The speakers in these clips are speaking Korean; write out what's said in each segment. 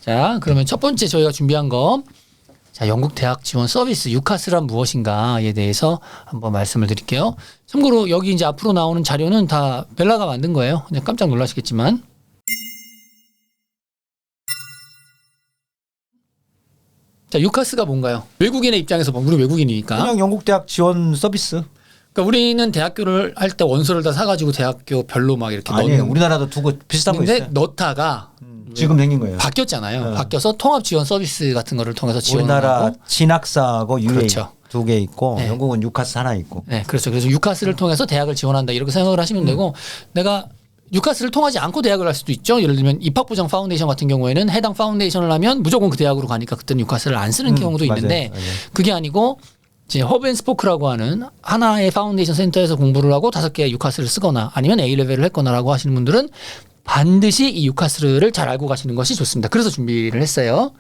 자, 그러면 첫 번째 저희가 준비한 거, 자, 영국 대학 지원 서비스 유카스란 무엇인가에 대해서 한번 말씀을 드릴게요. 참고로 여기 이제 앞으로 나오는 자료는 다 벨라가 만든 거예요. 그냥 깜짝 놀라시겠지만. 자, 유카스가 뭔가요? 외국인의 입장에서 우리 외국인이니까. 그냥 영국 대학 지원 서비스. 그러니까 우리는 대학교를 할 때 원서를 다 사가지고 대학교별로 막 이렇게 아니에요. 넣는. 우리나라도 두고 비슷한 거 있어요. 넣다가 지금 생긴 거예요. 바뀌었잖아요. 바뀌어서 통합 지원 서비스 같은 거를 통해서 지원을 우리나라 하고. 진학사하고 UA 그렇죠. 두 개 있고 네. 영국은 유카스 하나 있고. 네, 그렇죠. 그래서 유카스를 통해서 대학을 지원한다 이렇게 생각을 하시면 되고, 내가 유카스를 통하지 않고 대학을 할 수도 있죠. 예를 들면 입학부정 파운데이션 같은 경우에는 해당 파운데이션을 하면 무조건 그 대학으로 가니까 그때는 유카스를 안 쓰는 경우도 맞아요. 있는데, 맞아요. 그게 아니고 이제 허브앤스포크라고 하는 하나의 파운데이션 센터에서 공부를 하고 5개의 유카스를 쓰거나 아니면 A레벨을 했거나라고 하시는 분들은 반드시 이 유카스를 잘 알고 가시는 것이 좋습니다. 그래서 준비를 했어요.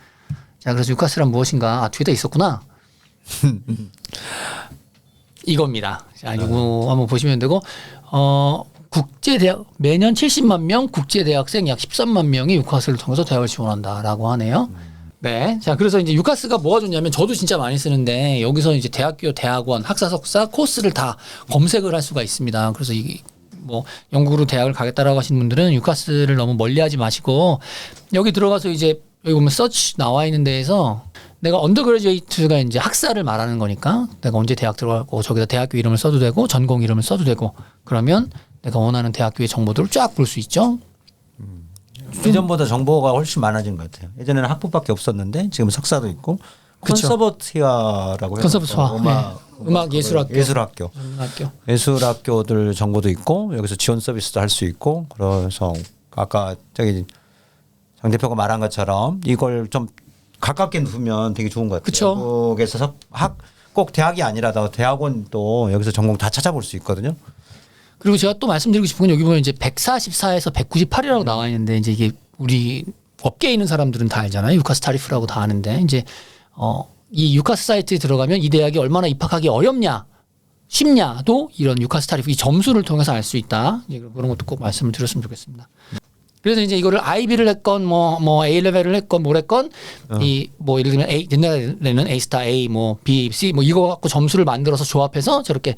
자, 그래서 유카스란 무엇인가? 아, 뒤에다 있었구나. 이겁니다. 자, 이거 한번 보시면 되고, 국제대학, 매년 70만 명 국제대학생 약 13만 명이 유카스를 통해서 대학을 지원한다라고 하네요. 네. 자, 그래서 이제 유카스가 뭐가 좋냐면 저도 진짜 많이 쓰는데 여기서 이제 대학교, 대학원, 학사, 석사 코스를 다 검색을 할 수가 있습니다. 그래서 이게 뭐 영국으로 대학을 가겠다라고 하시는 분들은 유카스를 너무 멀리하지 마시고 여기 들어가서 이제 여기 보면 서치 나와 있는 데에서 내가 언더그래주에이트가 이제 학사를 말하는 거니까 내가 언제 대학 들어가고 저기다 대학교 이름을 써도 되고 전공 이름을 써도 되고 그러면 내가 원하는 대학교의 정보들을 쫙 볼 수 있죠. 예전보다 정보가 훨씬 많아진 것 같아요. 예전에는 학부밖에 없었는데 지금 석사도 있고 그쵸. 컨서버티아라고 해서 컨서버티아. 음악 예술학교. 예술학교. 학교. 예술학교들 정보도 있고 여기서 지원 서비스도 할 수 있고 그래서 아까 저기 장 대표가 말한 것처럼 이걸 좀 가깝게 두면 되게 좋은 것 같아요. 그쵸. 영국에서 꼭 대학이 아니라도 대학원도 여기서 전공 다 찾아볼 수 있거든요. 그리고 제가 또 말씀드리고 싶은 건 여기 보면 이제 144에서 198이라고 나와 있는데 이제 이게 우리 업계에 있는 사람들은 다 알잖아요. 유카스 타리프라고 다 아는데 이제 이 유카스 사이트에 들어가면 이 대학이 얼마나 입학하기 어렵냐, 쉽냐도 이런 유카스 타리프 이 점수를 통해서 알 수 있다. 그런 것도 꼭 말씀을 드렸으면 좋겠습니다. 그래서 이제 이거를 IB를 했건 뭐 A 레벨을 했건 뭘 했건 이 뭐 예를 들면 A 옛날에는 A 스타 A 뭐 B C 뭐 이거 갖고 점수를 만들어서 조합해서 저렇게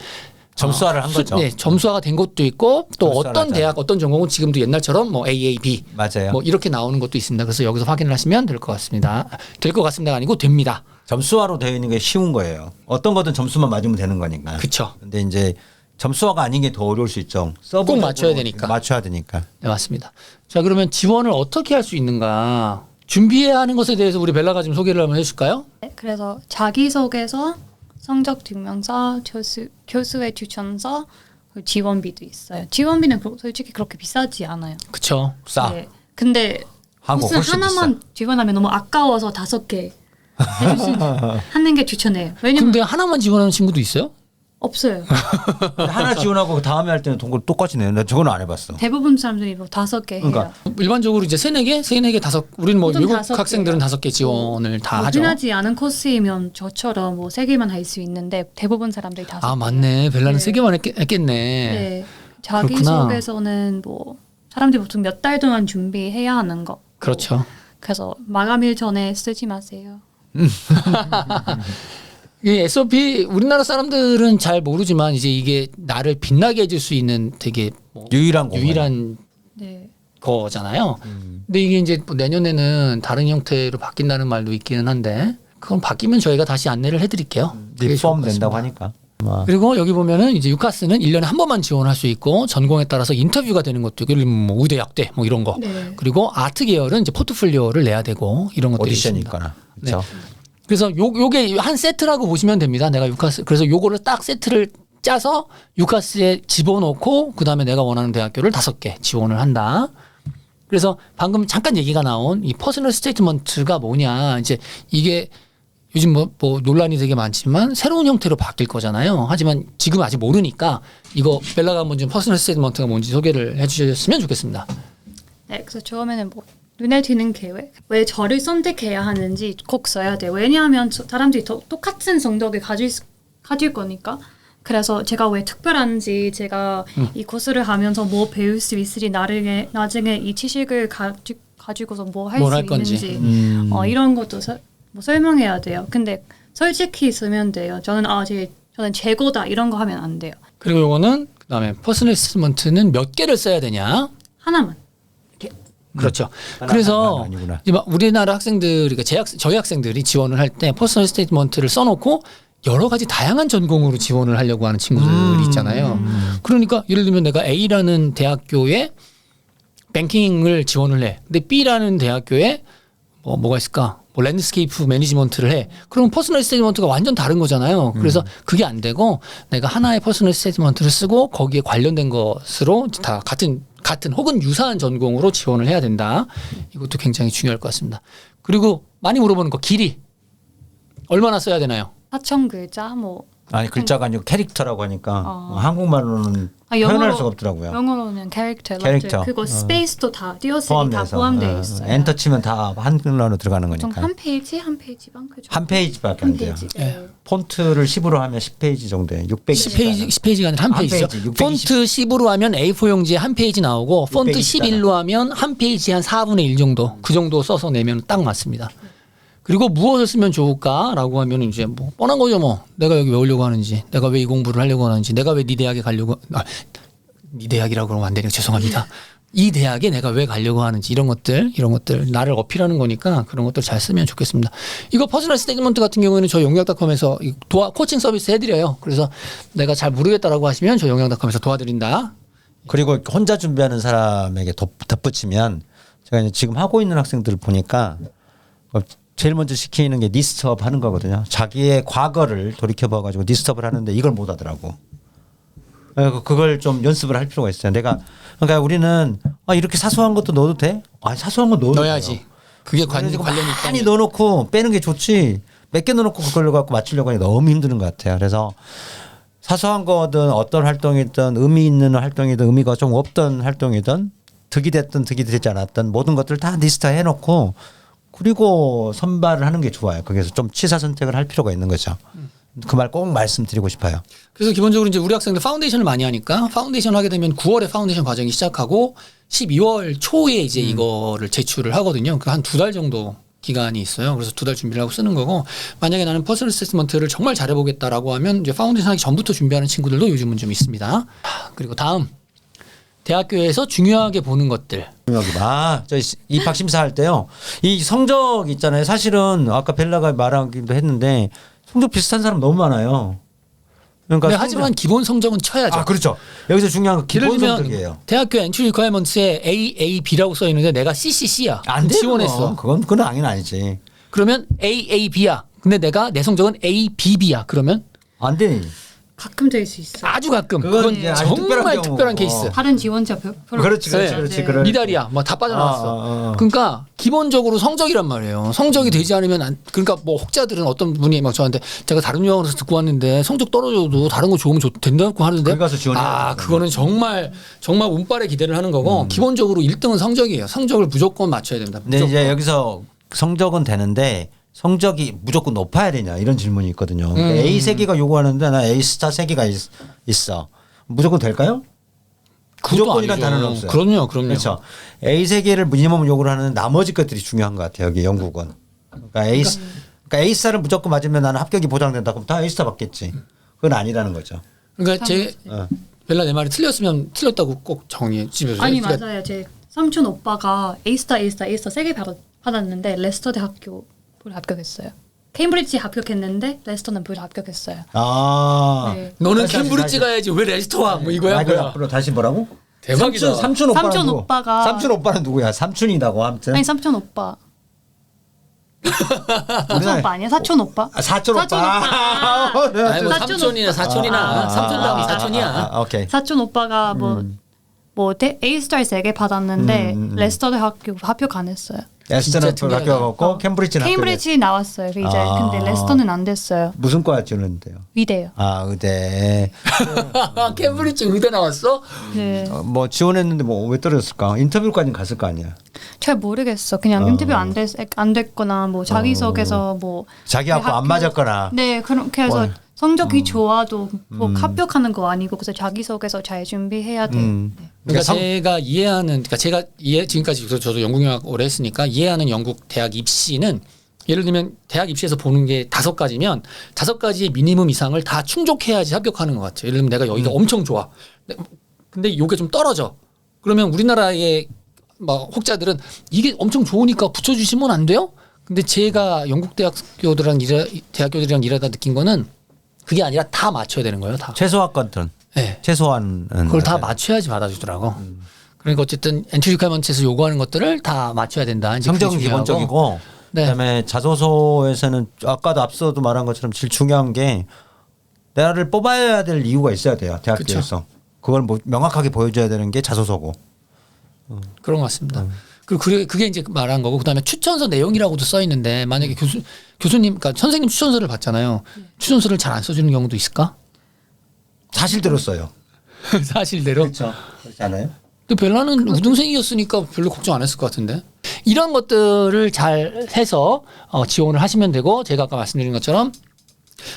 점수화를 한 거죠. 네, 점수화가 된 것도 있고 또 어떤 하잖아요. 대학 어떤 전공은 지금도 옛날처럼 뭐 AAB 맞아요. 뭐 이렇게 나오는 것도 있습니다. 그래서 여기서 확인을 하시면 될 것 같습니다. 될 것 같습니다가 아니고 됩니다. 점수화로 되어 있는 게 쉬운 거예요. 어떤 거든 점수만 맞으면 되는 거니까. 그렇죠. 근데 이제 점수화가 아닌 게 더 어려울 수 있죠. 꼭 맞춰야 되니까. 맞춰야 되니까. 네, 맞습니다. 자, 그러면 지원을 어떻게 할 수 있는가? 준비해야 하는 것에 대해서 우리 벨라가 좀 소개를 한번 해줄까요? 네, 그래서 자기소개서, 성적 증명서, 교수의 추천서, 그리고 지원비도 있어요. 지원비는 솔직히 그렇게 비싸지 않아요. 그렇죠. 싸. 네. 근데 한국 무슨 훨씬 하나만 지원하면 너무 아까워서 5개 하는 게 추천해요. 왜냐면 근데 하나만 지원하는 친구도 있어요? 없어요. 하나 지원하고 그 다음에 할 때는 동굴 똑같이 내요. 나 저건 안 해봤어. 대부분 사람들이 뭐 5개 해요. 그러니까. 일반적으로 이제 3-4개, 3-4개, 5. 우리는 뭐 보통 외국 5개. 학생들은 5개 지원을 다 뭐 하죠. 흔하지 않은 코스이면 저처럼 뭐 3개만 할 수 있는데 대부분 사람들이 5개. 아, 맞네. 벨라는 네. 3개만 했겠네. 네. 자기소개서는 뭐 사람들이 보통 몇 달 동안 준비해야 하는 거. 그렇죠. 그래서 마감일 전에 쓰지 마세요. 이 SOP 우리나라 사람들은 잘 모르지만 이제 이게 나를 빛나게 해줄 수 있는 되게 뭐 유일한 네. 거잖아요. 근데 이게 이제 뭐 내년에는 다른 형태로 바뀐다는 말도 있기는 한데 그건 바뀌면 저희가 다시 안내를 해드릴게요. 그게 좋을 리폼 것 된다고 같습니다. 하니까. 그리고 여기 보면은 이제 유카스는 1년에 한 번만 지원할 수 있고 전공에 따라서 인터뷰가 되는 것도 있고 예를 들면 뭐 의대 약대 뭐 이런 거. 네. 그리고 아트 계열은 이제 포트폴리오를 내야 되고 이런 것들이 오디션이 있습니다. 있거나. 그렇죠. 그래서 요게 한 세트라고 보시면 됩니다. 내가 유카스 그래서 요거를 딱 세트를 짜서 유카스에 집어넣고 그다음에 내가 원하는 대학교를 5개 지원을 한다. 그래서 방금 잠깐 얘기가 나온 이 퍼스널 스테이트먼트가 뭐냐. 이제 이게 요즘 뭐 논란이 되게 많지만 새로운 형태로 바뀔 거잖아요. 하지만 지금 아직 모르니까 이거 벨라가 한번 좀 퍼스널 스테이트먼트가 뭔지 소개를 해 주셨으면 좋겠습니다. 네, 그래서 처음에는 뭐 눈에 띄는 계획, 왜 저를 선택해야 하는지 꼭 써야 돼요. 왜냐하면 사람들이 똑같은 성적을 가질 거니까. 그래서 제가 왜 특별한지, 제가 이 코스를 하면서 뭐 배울 수 있으리 나중에 이 지식을 가지고서 뭐 할 뭘 수 할 건지. 있는지 이런 것도 뭐 설명해야 돼요. 근데 솔직히 쓰면 돼요. 저는 최고다 이런 거 하면 안 돼요. 그리고 요거는 그다음에 퍼스널 어세스먼트는 몇 개를 써야 되냐? 하나만. 그렇죠. 하나, 그래서 아니구나. 이제 막 우리나라 학생들, 그러니까 저희 학생들이 지원을 할 때 퍼스널 스테이트먼트를 써놓고 여러 가지 다양한 전공으로 지원을 하려고 하는 친구들이 있잖아요. 그러니까 예를 들면 내가 A라는 대학교에 뱅킹을 지원을 해. 근데 B라는 대학교에 뭐가 있을까? 뭐 랜드스케이프 매니지먼트를 해. 그럼 퍼스널 스테이트먼트가 완전 다른 거잖아요. 그래서 그게 안 되고 내가 하나의 퍼스널 스테이트먼트를 쓰고 거기에 관련된 것으로 다 같은 혹은 유사한 전공으로 지원을 해야 된다. 이것도 굉장히 중요할 것 같습니다. 그리고 많이 물어보는 거 길이 얼마나 써야 되나요? 4,000글자 뭐 아니 글자가 아니고 캐릭터라고 하니까 한국말로는 표현할 수가 없더라고요. 영어로는 캐릭터. 캐릭터. 그거 스페이스도 다 띄어쓰기 다 포함돼서 포함되어 있어요. 엔터 치면 다 한글로 들어가는 보통 거니까 한 페이지 반. 그 정도. 한 페이지밖에 안 돼요. 네. 폰트를 10으로 하면 10페이지 정도에 600 10페이지가 아니라 한 한 페이지죠. 페이지, 620. 폰트 10으로 하면 A4 용지에 한 페이지 나오고 폰트 620 11로 하면 한 페이지에 한 4분의 1 정도 그 정도 써서 내면 딱 맞습니다. 그리고 무엇을 쓰면 좋을까라고 하면 이제 뭐 뻔한 거죠. 뭐 내가 여기 왜 오려고 하는지, 내가 왜 이 공부를 하려고 하는지, 내가 왜 네 대학에 가려고 네 대학이라고 그러면 안 되네요. 죄송합니다. 이 대학에 내가 왜 가려고 하는지 이런 것들 나를 어필하는 거니까 그런 것들 잘 쓰면 좋겠습니다. 이거 퍼스널 스테이트먼트 같은 경우에는 저희 용약닷컴에서 코칭 서비스 해드려요. 그래서 내가 잘 모르겠다라고 하시면 저희 용약닷컴에서 도와드린다. 그리고 혼자 준비하는 사람에게 덧붙이면 제가 이제 지금 하고 있는 학생들을 보니까 제일 먼저 시키는 게 리스트업 하는 거거든요. 자기의 과거를 돌이켜봐가지고 리스트업을 하는데 이걸 못 하더라고. 그걸 좀 연습을 할 필요가 있어요. 그러니까 우리는 이렇게 사소한 것도 넣어도 돼? 사소한 거 넣어야지. 돼요. 그게 관련이 많이 있다. 넣어놓고 빼는 게 좋지. 몇 개 넣어놓고 그걸 갖고 맞추려고 하니 너무 힘드는 것 같아요. 그래서 사소한 거든 어떤 활동이든 의미 있는 활동이든 의미가 좀 없던 활동이든 득이 됐든 득이 되지 않았든 모든 것들 다 리스트 해놓고 그리고 선발을 하는 게 좋아요. 거기서 좀 취사 선택을 할 필요가 있는 거죠. 그 말 꼭 말씀드리고 싶어요. 그래서 기본적으로 이제 우리 학생들 파운데이션을 많이 하니까 파운데이션 하게 되면 9월에 파운데이션 과정이 시작하고 12월 초에 이제 이거를 제출을 하거든요. 그 한 2달 정도 기간이 있어요. 그래서 2달 준비를 하고 쓰는 거고 만약에 나는 퍼스널 어세스먼트를 정말 잘해보겠다라고 하면 이제 파운데이션 하기 전부터 준비하는 친구들도 요즘은 좀 있습니다. 그리고 다음 대학교에서 중요하게 보는 것들. 저 입학 심사할 때요. 이 성적 있잖아요. 사실은 아까 벨라가 말하기도 했는데 성적 비슷한 사람 너무 많아요. 그러니까 네, 하지만 기본 성적은 쳐야죠. 그렇죠. 여기서 중요한 건 예를 기본 들면 성적이에요. 대학교 엔트리 리퀘어먼트에 AAB라고 써 있는데 내가 CCC야. 안 돼요. 지원했어. 그건 당연히 아니지. 그러면 AAB야. 근데 내 성적은 ABB야. 그러면 안 돼. 가끔 될 수 있어요. 아주 가끔. 그건 그건 이제 아주 정말 특별한 특별한 경우고. 케이스. 다른 지원자 별로 그렇지. 없어요. 그럴 미달이야. 뭐 다 빠져나왔어. 어. 그러니까 기본적으로 성적이란 말이에요. 성적이 되지 않으면 그러니까 뭐 혹자들은 어떤 분이 막 저한테 제가 다른 유학원에서 듣고 왔는데 성적 떨어져도 다른 거 좋으면 된다고 하는데 거기 가서 지원해야 그거는 정말 운빨에 기대를 하는 거고 기본적으로 1등은 성적이에요. 성적을 무조건 맞춰야 된다. 근데 무조건. 이제 여기서 성적은 되는데 성적이 무조건 높아야 되냐 이런 질문이 있거든요. 그러니까 A 3개가 요구하는데 나 A 스타 3개가 있어. 무조건 될까요? 그것도 무조건이란 아니죠. 단어는 없어요. 그럼요. 그렇죠. A 3개를 미니멈 요구를 하는 나머지 것들이 중요한 것 같아요. 여기 영국은. 그러니까 A 스타를 무조건 맞으면 나는 합격이 보장된다. 그럼 다 A 스타 받겠지. 그건 아니라는 거죠. 그러니까 어. 벨라 내 말이 틀렸으면 틀렸다고 꼭 정리해 주세요. 아니 맞아요. 제 삼촌 오빠가 A스타 3개 받았는데 레스터 대학교 합격했어요. 케임브리지 합격했는데 레스터는 불합격했어요. 네. 너는 캠브리지 가야지 왜 레스터와 뭐 이거야 뭐야. 앞으로 다시 뭐라고? 대박이다. 삼촌 오빠는 삼촌 누구? 오빠가 삼촌 오빠는 누구야? 삼촌이라고 아무튼. 아니 삼촌 오빠. 삼촌 오빠 아니야? 사촌 오빠? 사촌 오빠. 아니 뭐 사촌 삼촌이나 사촌이나 삼촌 다음이 사촌이야. 오케이. 사촌 오빠가 A스타 3개 받았는데 레스터 대학교 합격 안 했어요. 에스터는 진짜 합격하고 캠브리지는 케임브리지 나왔어요. 이제 근데 레스터는 안 됐어요. 무슨 과 지원했는데요? 위대요. 의대. 캠브리지 의대 나왔어? 네. 뭐 지원했는데 뭐 왜 떨어졌을까? 인터뷰까지는 갔을 거 아니야. 잘 모르겠어. 그냥 인터뷰 안 됐거나 뭐 자기소개서 뭐 자기하고 안 맞았거나. 네 그렇게 해서 성적이 좋아도 뭐 합격하는 거 아니고 그래서 자기소개서 잘 준비해야 돼요. 네. 그러니까 제가 이해하는, 그러니까 제가 지금까지 저도 영국 영학 오래 했으니까 이해하는 영국 대학 입시는 예를 들면 대학 입시에서 보는 게 5가지면 5가지의 미니멈 이상을 다 충족해야지 합격하는 것 같아요. 예를 들면 내가 여기가 엄청 좋아. 근데 이게 좀 떨어져. 그러면 우리나라의 막 혹자들은 이게 엄청 좋으니까 붙여주시면 안 돼요? 근데 제가 영국 대학교들이랑 일하다 느낀 거는 그게 아니라 다 맞춰야 되는 거예요. 다. 최소화건든. 네. 최소한 그걸 다 맞춰야지 받아주더라고. 그러니까 어쨌든 엔트리 리퀘어먼트에서 요구하는 것들을 다 맞춰야 된다. 이제 성적은 그게 중요하고. 기본적이고 네. 그다음에 자소서에서는 아까도 앞서도 말한 것처럼 제일 중요한 게 나를 뽑아야 될 이유가 있어야 돼요. 대학교에서. 그걸 뭐 명확하게 보여줘야 되는 게 자소서고. 그런 것 같습니다. 그리고 그게 이제 말한 거고 그다음에 추천서 내용이라고도 써 있는데 만약에 교수님, 그러니까 선생님 추천서를 받잖아요. 추천서를 잘 안 써주는 경우도 있을까? 사실 들었어요. 사실대로. 그렇죠. 그렇지 않아요? 또 별나는 우등생이었으니까 별로 걱정 안 했을 것 같은데. 이런 것들을 잘 해서 지원을 하시면 되고 제가 아까 말씀드린 것처럼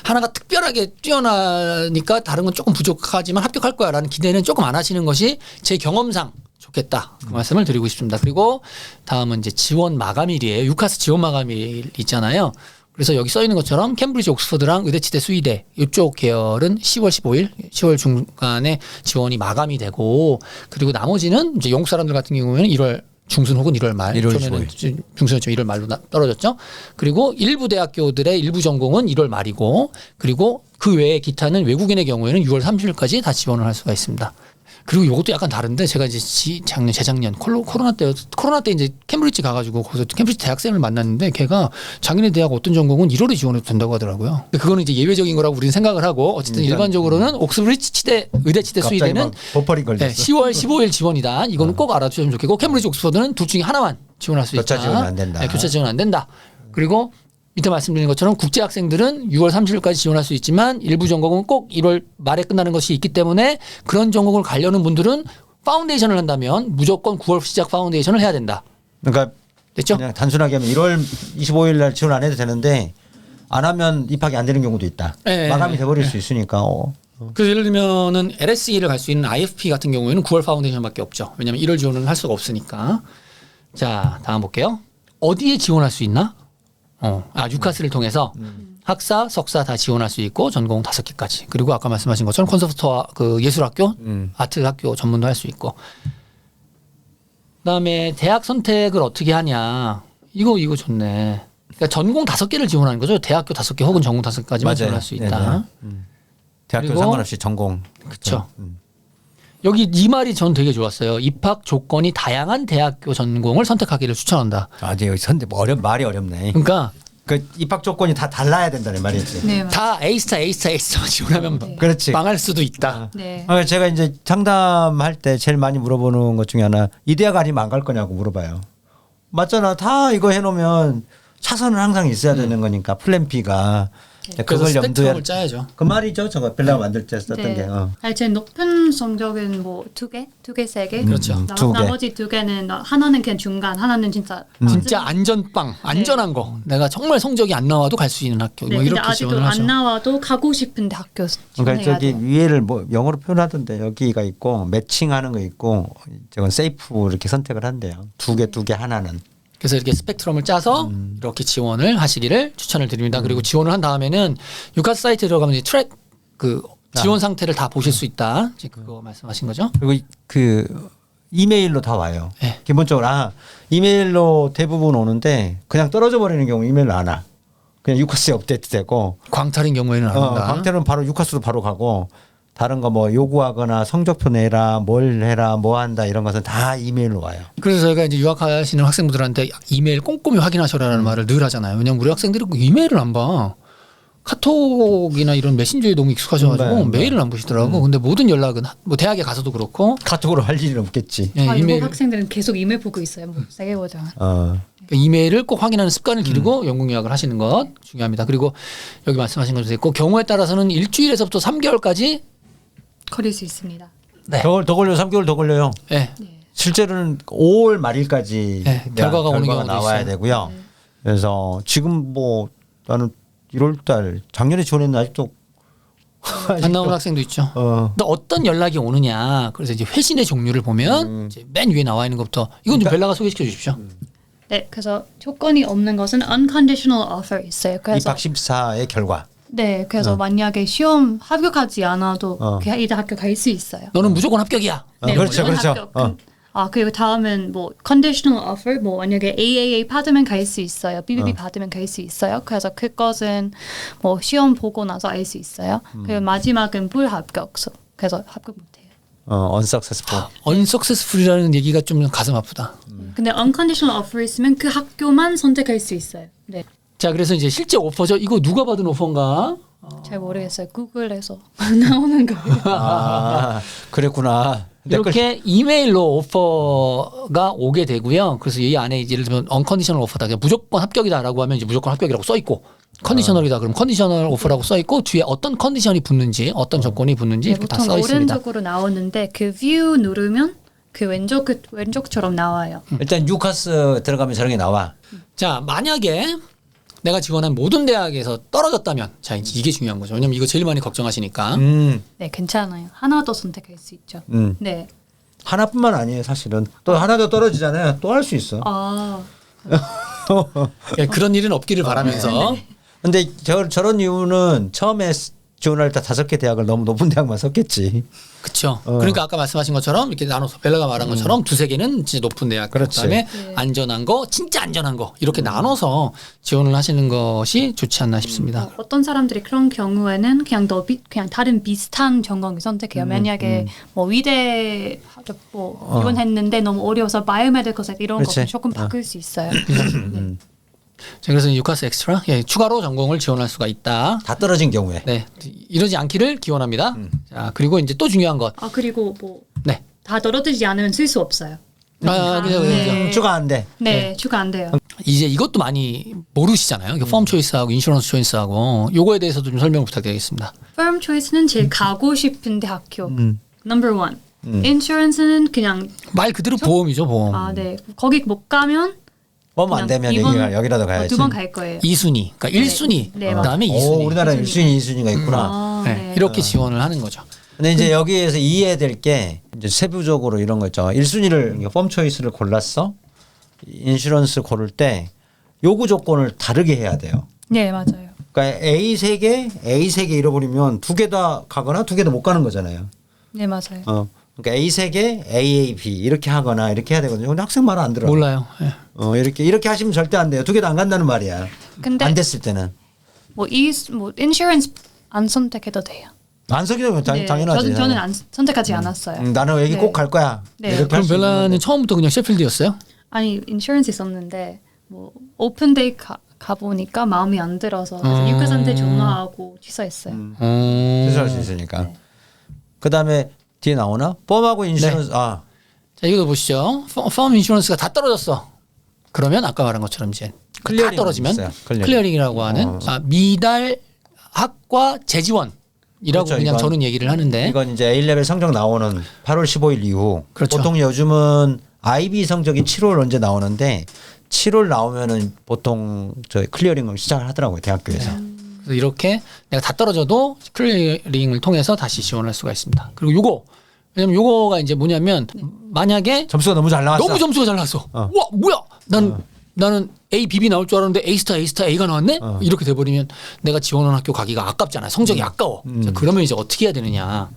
하나가 특별하게 뛰어나니까 다른 건 조금 부족하지만 합격할 거야라는 기대는 조금 안 하시는 것이 제 경험상 좋겠다. 그 말씀을 드리고 싶습니다. 그리고 다음은 이제 지원 마감일이에요. 유카스 지원 마감일 있잖아요. 그래서 여기 써 있는 것처럼 캠브리지, 옥스퍼드랑 의대치대, 수의대 이쪽 계열은 10월 15일, 10월 중간에 지원이 마감이 되고 그리고 나머지는 이제 영국 사람들 같은 경우에는 1월 중순 혹은 1월 말. 1월 처음에는 중순이었죠. 1월 말로 떨어졌죠. 그리고 일부 대학교들의 일부 전공은 1월 말이고 그리고 그 외에 기타는 외국인의 경우에는 6월 30일까지 다 지원을 할 수가 있습니다. 그리고 이것도 약간 다른데 제가 이제 재작년 코로나 때 이제 캠브리지 가가지고 거기서 캠브리지 대학생을 만났는데 걔가 자기네 대학 어떤 전공은 1월에 지원해도 된다고 하더라고요. 근데 그거는 이제 예외적인 거라고 우리는 생각을 하고 어쨌든 일반적으로는 옥스브리지 치대, 의대치대, 수의대는 버퍼링 걸렸어. 10월 15일 지원이다. 이거는 꼭 알아두시면 좋겠고 캠브리지, 옥스퍼드는 둘 중에 하나만 지원할 수 있다. 교차 지원 안 된다. 네, 교차 지원 안 된다. 그리고 밑에 말씀드린 것처럼 국제 학생들은 6월 30일까지 지원할 수 있지만 일부 전공은 꼭 1월 말에 끝나는 것이 있기 때문에 그런 전공을 가려는 분들은 파운데이션을 한다면 무조건 9월 시작 파운데이션을 해야 된다. 그러니까 됐죠? 그냥 단순하게 하면 1월 25일 날 지원 안 해도 되는데 안 하면 입학이 안 되는 경우도 있다. 네, 마감이 돼버릴 수 있으니까. 그래서 예를 들면은 LSE를 갈 수 있는 IFP 같은 경우에는 9월 파운데이션밖에 없죠. 왜냐하면 1월 지원을 할 수가 없으니까. 자, 다음 볼게요. 어디에 지원할 수 있나? 유카스를 통해서 학사, 석사 다 지원할 수 있고 전공 5개까지. 그리고 아까 말씀하신 것처럼 콘서트와 그 예술학교, 아트학교 전문도 할 수 있고. 그다음에 대학 선택을 어떻게 하냐? 이거 좋네. 그러니까 전공 5개를 지원하는 거죠. 대학교 5개 혹은 전공 5개까지만 지원할 수 있다. 대학교 그리고 상관없이 전공. 그렇죠. 여기 이 말이 전 되게 좋았어요. 입학 조건이 다양한 대학교 전공을 선택하기를 추천한다. 네, 말이 어렵네. 그러니까 그 입학 조건이 다 달라야 된다는 말이지. 네, 맞아요. 다 A스타 지원하면 그렇지. 망할 수도 있다. 네. 제가 이제 상담할 때 제일 많이 물어보는 것 중에 하나 이 대학 아니면 안 갈 거냐고 물어봐요. 맞잖아. 다 이거 해놓으면 차선은 항상 있어야 되는 거니까 플랜 B가. 그래서 그걸 염두에 스펙트럼을 짜야죠. 그 말이죠. 저거 벨라가 만들 때 썼던 게. 아니, 제 높은 성적은 뭐 2개, 2개. 그렇죠. 2개. 나머지 2개는 하나는 그냥 중간, 하나는 진짜 진짜 안전빵, 안전한 거. 내가 정말 성적이 안 나와도 갈 수 있는 학교. 네, 뭐 근데 이렇게 아직도 지원을 하죠. 안 나와도 가고 싶은 학교 그러니까 지원해야 저기 돼요. 위에를 뭐 영어로 표현하던데 여기가 있고 매칭하는 거 있고 저건 세이프 이렇게 선택을 한대요. 두 개 하나는. 그래서 이렇게 스펙트럼을 짜서 이렇게 지원을 하시기를 추천을 드립니다. 그리고 지원을 한 다음에는 유카스 사이트에 들어가면 이제 트랙 그 지원 상태를 다 보실 수 있다. 이제 그거 말씀하신 거죠? 그리고 그 이메일로 다 와요. 네. 기본적으로 이메일로 대부분 오는데 그냥 떨어져 버리는 경우 이메일로 안 와. 그냥 유카스에 업데이트되고 광탈인 경우에는 안 온다. 광태는 바로 유카스로 바로 가고 다른 거 뭐 요구하거나 성적표 내라 뭘 해라 뭐 한다 이런 것은 다 이메일로 와요. 그래서 저희가 이제 유학하시는 학생분들한테 이메일 꼼꼼히 확인하셔라는 말을 늘 하잖아요. 왜냐면 우리 학생들이 이메일을 안 봐. 카톡이나 이런 메신저에 너무 익숙하셔가지고 메일을 안 보시더라고. 근데 모든 연락은 뭐 대학에 가서도 그렇고 카톡으로 할 일은 없겠지. 예, 영국 이메일 학생들은 계속 이메일 보고 있어요. 뭐 세게 보자. 그러니까 이메일을 꼭 확인하는 습관을 기르고 영국 유학을 하시는 것 중요합니다. 그리고 여기 말씀하신 것도 있고 경우에 따라서는 일주일에서부터 3개월까지 걸릴 수 있습니다. 네. 더 걸려요. 3개월 더 걸려요. 네. 실제로는 5월 말일까지 네, 결과가 오는 경우도 나와야 있어요. 되고요. 그래서 지금 뭐 나는 1월 달 작년에 지원했는데 아직도 안 나오는 학생도 있죠. 근데 어떤 연락이 오느냐. 그래서 이제 회신의 종류를 보면 이제 맨 위에 나와 있는 것부터 이건 좀 벨라가 소개시켜 주십시오. 네, 그래서 조건이 없는 것은 unconditional offer 있어요. 그래서 입학 심사의 결과. 네, 그래서 만약에 시험 합격하지 않아도 그냥 이 학교 갈 수 있어요. 너는 무조건 합격이야. 네, 그렇죠, 물론 그렇죠. 합격. 그리고 다음은 뭐 conditional offer, 뭐 만약에 AAA 받으면 갈 수 있어요. BBB 받으면 갈 수 있어요. 그래서 그것은 뭐 시험 보고 나서 알 수 있어요. 그리고 마지막은 불합격. 그래서 합격 못해요. unsuccessful. unsuccessful이라는 얘기가 좀 가슴 아프다. 근데 unconditional offer 있으면 그 학교만 선택할 수 있어요. 네, 자, 그래서 이제 실제 오퍼죠. 이거 누가 받은 오퍼인가? 잘 모르겠어요. 구글에서 나오는 거예요. 그랬구나. 이렇게 이메일로 오퍼가 오게 되고요. 그래서 이 안에 이제 예를 들면 언컨디셔널 오퍼다. 그냥 무조건 합격이다라고 하면 이제 무조건 합격이라고 써 있고 컨디셔널이다 그럼 컨디셔널 오퍼라고 써 있고 뒤에 어떤 컨디션이 붙는지 어떤 조건이 붙는지 네, 이렇게 다 보통 써 있습니다. 오른쪽으로 나오는데 그 view 누르면 그 왼쪽처럼 나와요. 일단 유카스 들어가면 저런 게 나와. 자, 만약에 내가 지원한 모든 대학에서 떨어졌다면 자, 이게 중요한 거죠. 왜냐면 이거 제일 많이 걱정하시니까. 네, 괜찮아요. 하나 더 선택할 수 있죠. 네. 하나뿐만 아니에요, 사실은. 또 하나 더 떨어지잖아요. 또 할 수 있어. 예, 그런 일은 없기를 바라면서 근데 저런 이유는 처음에 지원할 때 5개 대학을 너무 높은 대학만 썼겠지. 그렇죠. 그러니까 아까 말씀하신 것처럼 이렇게 나눠서 벨라가 말한 것처럼 두세 개는 진짜 높은 대학, 그렇지. 그다음에 네. 안전한 거, 진짜 안전한 거 이렇게 나눠서 지원을 하시는 것이 좋지 않나 싶습니다. 어떤 사람들이 그런 경우에는 그냥 다른 비슷한 전공을 선택해요. 만약에 뭐 위대 뭐 지원했는데 너무 어려워서 바이오메디컬 이런 그렇지. 거 조금 바꿀 수 있어요. 자, 그래서 유카스 엑스트라 추가로 전공을 지원할 수가 있다. 다 떨어진 경우에. 네, 이러지 않기를 기원합니다. 자, 그리고 이제 또 중요한 것. 그리고 뭐 다 네. 떨어지지 않으면 쓸 수 없어요. 그죠. 네. 추가 안 돼. 네, 추가 안 돼요. 이제 이것도 많이 모르시잖아요. 펌 초이스하고 인슈런스 초이스하고 요거에 대해서도 좀 설명 부탁드리겠습니다. firm choice는 제일 가고 싶은 대학교. number one. insurance는 그냥 말 그대로 보험이죠, 보험. 네. 거기 못 가면 뭐 안 되면 여기라도 가야지. 2번 갈 거예요. 2순위, 그러니까 1순위, 네, 그다음에 오, 2순위. 우리나라에 1순위, 2순위가 있구나. 네, 이렇게 지원을 하는 거죠. 근데 이제 여기에서 이해해야 될 게 이제 세부적으로 이런 거 있죠. 1순위를 펌 초이스를 골랐어. 인슈런스 고를 때 요구 조건을 다르게 해야 돼요. 네, 맞아요. 그러니까 A 3개 잃어버리면 2개 다 가거나 2개 다 못 가는 거잖아요. 네, 맞아요. 그러니까 A 3개, AAB 이렇게 하거나 이렇게 해야 되거든요. 근데 학생 말은 안 들어요. 몰라요. 예. 이렇게 하시면 절대 안 돼요. 2개 다 안 간다는 말이야. 근데 안 됐을 때는. 뭐 insurance 안 선택해도 돼요. 안 서기도 네, 당연하지. 저는 안 선택하지 않았어요. 나는 여기 네. 꼭 갈 거야. 네. 이렇게 그럼 할수 있는 벨라는 건데. 처음부터 그냥 셰필드였어요? 아니 인슈런스 있었는데 뭐 오픈데이 가 보니까 마음이 안 들어서 그래서 유카스한테 전화하고 취소했어요. 취소할 수 있으니까. 그다음에 뒤에 나오나? 펌하고 인슈런스. 자, 이거 보시죠. 펌 인슈런스가 다 떨어졌어. 그러면 아까 말한 것처럼 이제 다 클리어링 떨어지면 있어요. 클리어링이라고 하는 미달 학과 재지원이라고 그렇죠, 그냥 이건. 저는 얘기를 하는데 이건 이제 A레벨 성적 나오는 8월 15일 이후. 그렇죠. 보통 요즘은 IB 성적이 7월 언제 나오는데 7월 나오면은 보통 저 클리어링을 시작을 하더라고요 대학교에서. 그래서 이렇게 내가 다 떨어져도 클리어링을 통해서 다시 지원할 수가 있습니다. 그리고 요거 왜냐면 요거가 이제 뭐냐면 만약에 점수가 너무 잘 나왔어. 너무 점수가 잘 나왔어. 와 뭐야? 나는 A, B, B 나올 줄 알았는데 A 스타 A가 나왔네? 이렇게 돼버리면 내가 지원한 학교 가기가 아깝잖아요. 성적이 아까워. 자, 그러면 이제 어떻게 해야 되느냐?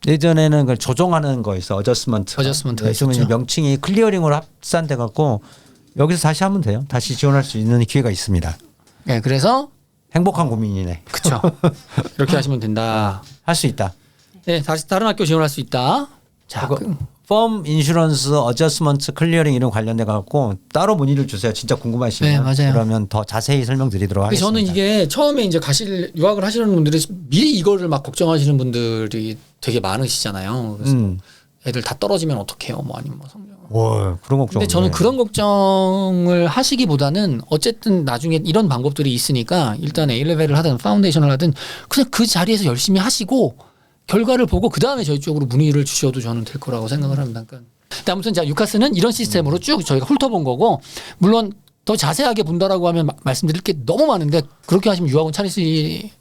예전에는 그걸 조정하는 거 있어. 어저스먼트가 어저스먼트가 요즘은 있었죠. 명칭이 클리어링으로 합산돼 갖고 여기서 다시 하면 돼요. 다시 지원할 수 있는 기회가 있습니다. 네, 그래서 행복한 고민이네. 그쵸. 이렇게 하시면 된다. 할 수 있다. 네, 다시 다른 학교 지원할 수 있다. 자, 펌 인슈런스 어저스먼트 클리어링 이런 관련돼 갖고 따로 문의를 주세요. 진짜 궁금하시면. 네, 맞아요. 그러면 더 자세히 설명드리도록 하겠습니다. 저는 이게 처음에 이제 유학을 하시는 분들이 미리 이거를 막 걱정하시는 분들이 되게 많으시잖아요. 그래서 애들 다 떨어지면 어떡해요? 뭐 아니면 뭐 성적. 와, 그런 걱정. 근데 저는 그런 걱정을 하시기보다는 어쨌든 나중에 이런 방법들이 있으니까 일단 A레벨을 하든 파운데이션을 하든 그냥 그 자리에서 열심히 하시고 결과를 보고 그 다음에 저희 쪽으로 문의를 주셔도 저는 될 거라고 생각을 합니다. 그러니까. 근데 아무튼 자 유카스는 이런 시스템으로 쭉 저희가 훑어본 거고 물론 더 자세하게 본다라고 하면 말씀드릴 게 너무 많은데 그렇게 하시면 유학원 차리시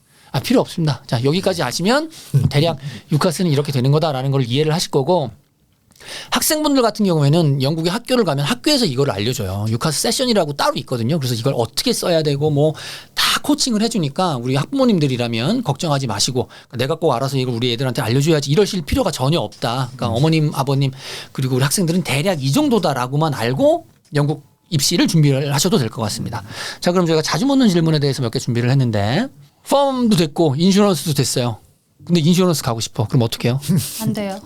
필요 없습니다. 자, 여기까지 아시면 대략 유카스는 이렇게 되는 거다라는 걸 이해를 하실 거고 학생분들 같은 경우에는 영국에 학교를 가면 학교에서 이거를 알려줘요. 유카스 세션이라고 따로 있거든요. 그래서 이걸 어떻게 써야 되고 뭐 다 코칭을 해주니까 우리 학부모님들이라면 걱정하지 마시고 내가 꼭 알아서 이걸 우리 애들한테 알려줘야지 이러실 필요가 전혀 없다. 그러니까 어머님, 아버님 그리고 우리 학생들은 대략 이 정도다라고만 알고 영국 입시를 준비를 하셔도 될 것 같습니다. 자, 그럼 저희가 자주 묻는 질문에 대해서 몇 개 준비를 했는데 펌도 됐고 인슈런스도 됐어요. 근데 인슈런스 가고 싶어. 그럼 어떻게 해요? 안 돼요.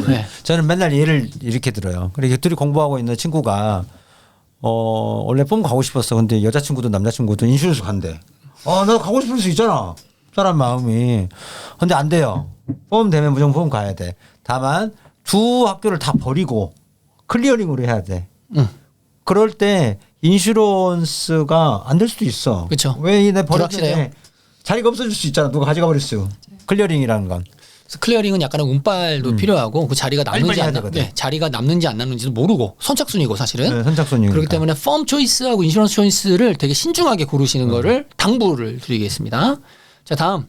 네. 저는 맨날 예를 이렇게 들어요. 그리고 둘이 공부하고 있는 친구가 원래 펌 가고 싶었어. 근데 여자친구도 남자친구도 인슈런스 간대. 나도 가고 싶을 수 있잖아. 사람 마음이. 근데 안 돼요. 펌 되면 무조건 펌 가야 돼. 다만 두 학교를 다 버리고 클리어링으로 해야 돼. 그럴 때 인슈런스가 안 될 수도 있어. 그쵸. 왜 내 불확실해요. 버렸는데 자리가 없어질 수 있잖아. 누가 가져가 버렸어. 클리어링이라는 건. 그래서 클리어링은 약간의 운빨도 필요하고 그 자리가 남는지 빨리빨리 안 해야 남, 되거든. 네, 자리가 남는지 안 남는지도 모르고 선착순이고 사실은. 네, 선착순이니까. 그렇기 때문에 펌 초이스하고 인슈런스 초이스를 되게 신중하게 고르시는 거를 당부를 드리겠습니다. 자, 다음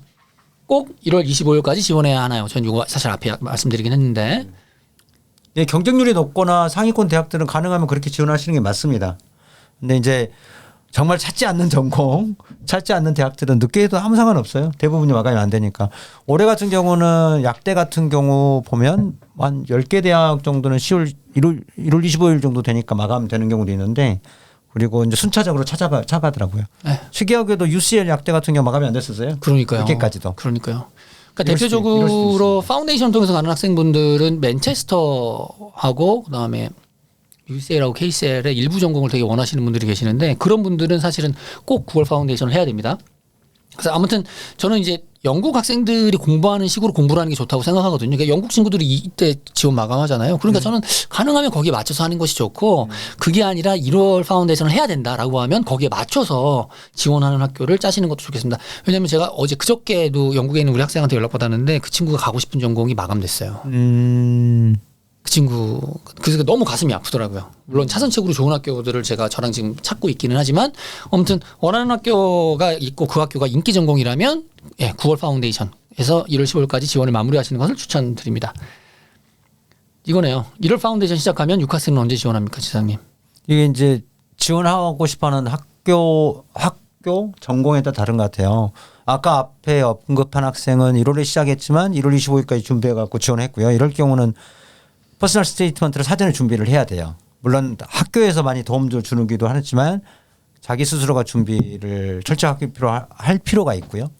꼭 1월 25일까지 지원해야 하나요? 전 이거 사실 앞에 말씀드리긴 했는데 예, 경쟁률이 높거나 상위권 대학들은 가능하면 그렇게 지원하시는 게 맞습니다. 근데 이제 정말 찾지 않는 전공, 찾지 않는 대학들은 늦게 해도 아무 상관없어요. 대부분이 마감이 안 되니까. 올해 같은 경우는 약대 같은 경우 보면 한 10개 대학 정도는 1월 25일 정도 되니까 마감되는 경우도 있는데 그리고 이제 순차적으로 차가더라고요. 네. 특이하게도 UCL 약대 같은 경우 마감이 안 됐었어요. 그러니까요. 이렇게까지도. 그러니까요. 그러니까 이럴 수도 대표적으로 있어요. 파운데이션 통해서 가는 학생분들은 맨체스터하고 그다음에 UCL하고 KCL의 일부 전공을 되게 원하시는 분들이 계시는데 그런 분들은 사실은 꼭 9월 파운데이션을 해야 됩니다. 그래서 아무튼 저는 이제 영국 학생들이 공부하는 식으로 공부를 하는 게 좋다고 생각하거든요. 그러니까 영국 친구들이 이때 지원 마감하잖아요. 그러니까 저는 가능하면 거기에 맞춰서 하는 것이 좋고 그게 아니라 1월 파운데이션을 해야 된다라고 하면 거기에 맞춰서 지원하는 학교를 짜시는 것도 좋겠습니다. 왜냐하면 제가 어제 그저께도 영국에 있는 우리 학생한테 연락받았는데 그 친구가 가고 싶은 전공이 마감됐어요. 그 친구 그래서 너무 가슴이 아프더라고요. 물론 차선책으로 좋은 학교들을 제가 저랑 지금 찾고 있기는 하지만 아무튼 원하는 학교가 있고 그 학교가 인기 전공이라면 9월 파운데이션에서 1월 15일까지 지원을 마무리하시는 것을 추천드립니다. 이거네요. 1월 파운데이션 시작하면 유카스는 언제 지원합니까, 지사님? 이게 이제 지원하고 싶어하는 학교 전공에 따라 다른 것 같아요. 아까 앞에 언급한 학생은 1월에 시작했지만 1월 25일까지 준비해 갖고 지원했고요. 이럴 경우는 퍼스널 스테이트먼트를 사전에 준비를 해야 돼요. 물론 학교에서 많이 도움을 주기도 하지만 자기 스스로가 준비를 철저하게 할 필요가 있고요.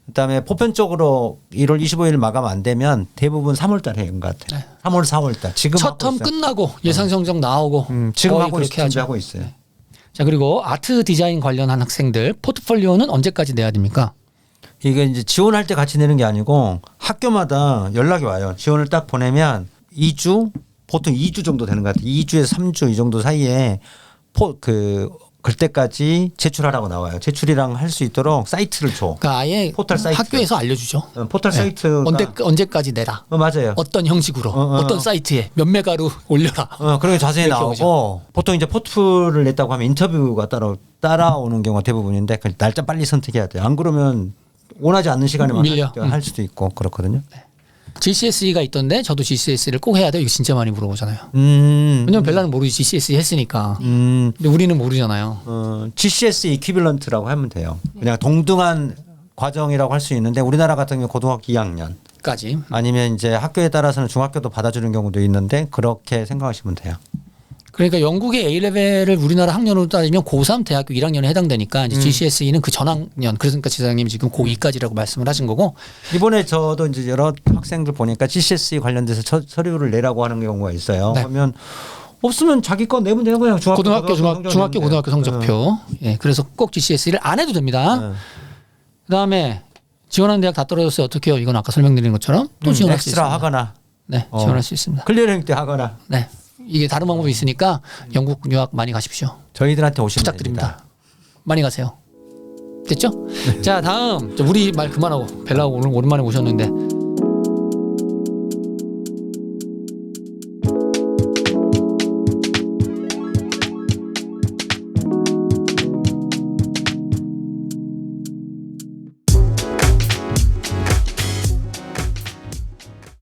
그다음에 보편적으로 1월 25일 마감 안 되면 대부분 3월 달에 하는 것 같아요. 3월, 4월 달. 지금 첫 텀 끝나고 예상 성적 나오고 지금 거의 하고 그렇게 하죠. 준비하고 있어요. 자, 그리고 아트 디자인 관련한 학생들 포트폴리오는 언제까지 내야 됩니까? 이게 이제 지원할 때 같이 내는 게 아니고 학교마다 연락이 와요. 지원을 딱 보내면 2주 보통 2주 정도 되는 것 같아요. 2주에서 3주 이 정도 사이에 그때까지 제출하라고 나와요. 제출이랑 할 수 있도록 사이트를 줘. 그러니까 아예 포털 사이트. 학교에서 알려주죠. 포털 사이트가 언제까지 내라. 맞아요. 어떤 형식으로 어떤 사이트에 몇 메가로 올려라. 그런 게 자세히 이렇게 나오고 오죠. 보통 이제 포트를 냈다고 하면 인터뷰가 따라오는 경우가 대부분인데 그 날짜 빨리 선택해야 돼요. 안 그러면 원하지 않는 시간에 밀려. 할 수도 있고 그렇거든요. GCSE가 있던데 저도 GCSE를 꼭 해야 돼요. 이거 진짜 많이 물어보잖아요. 왜냐면 벨라는 모르지 GCSE 했으니까. 근데 우리는 모르잖아요. GCSE 이퀴밸런트라고 하면 돼요. 그냥 동등한 과정이라고 할 수 있는데 우리나라 같은 경우 고등학교 2학년 까지. 아니면 이제 학교에 따라서는 중학교도 받아주는 경우도 있는데 그렇게 생각하시면 돼요. 그러니까 영국의 A레벨을 우리나라 학년으로 따지면 고3 대학교 1학년에 해당되니까 이제 GCSE는 그 전학년. 그러니까 지사장님이 지금 고2까지라고 말씀을 하신 거고. 이번에 저도 이제 여러 학생들 보니까 GCSE 관련돼서 서류를 내라고 하는 경우가 있어요. 네. 그러면 없으면 자기 거 내면 되는 거예요. 중학교 고등학교 성적표. 예, 그래서 꼭 GCSE를 안 해도 됩니다. 그다음에 지원하는 대학 다 떨어졌어요. 어떻게 해요? 이건 아까 설명드린 것처럼 또 지원할 수 있습니다. 엑스트라 하거나 네, 지원할 수 있습니다. 클리어링 때 하거나 네. 이게 다른 방법이 있으니까 영국 유학 많이 가십시오. 저희들한테 오시면 부탁드립니다. 됩니다. 많이 가세요. 됐죠? 자, 다음 우리 말 그만하고 벨라 오늘 오랜만에 오셨는데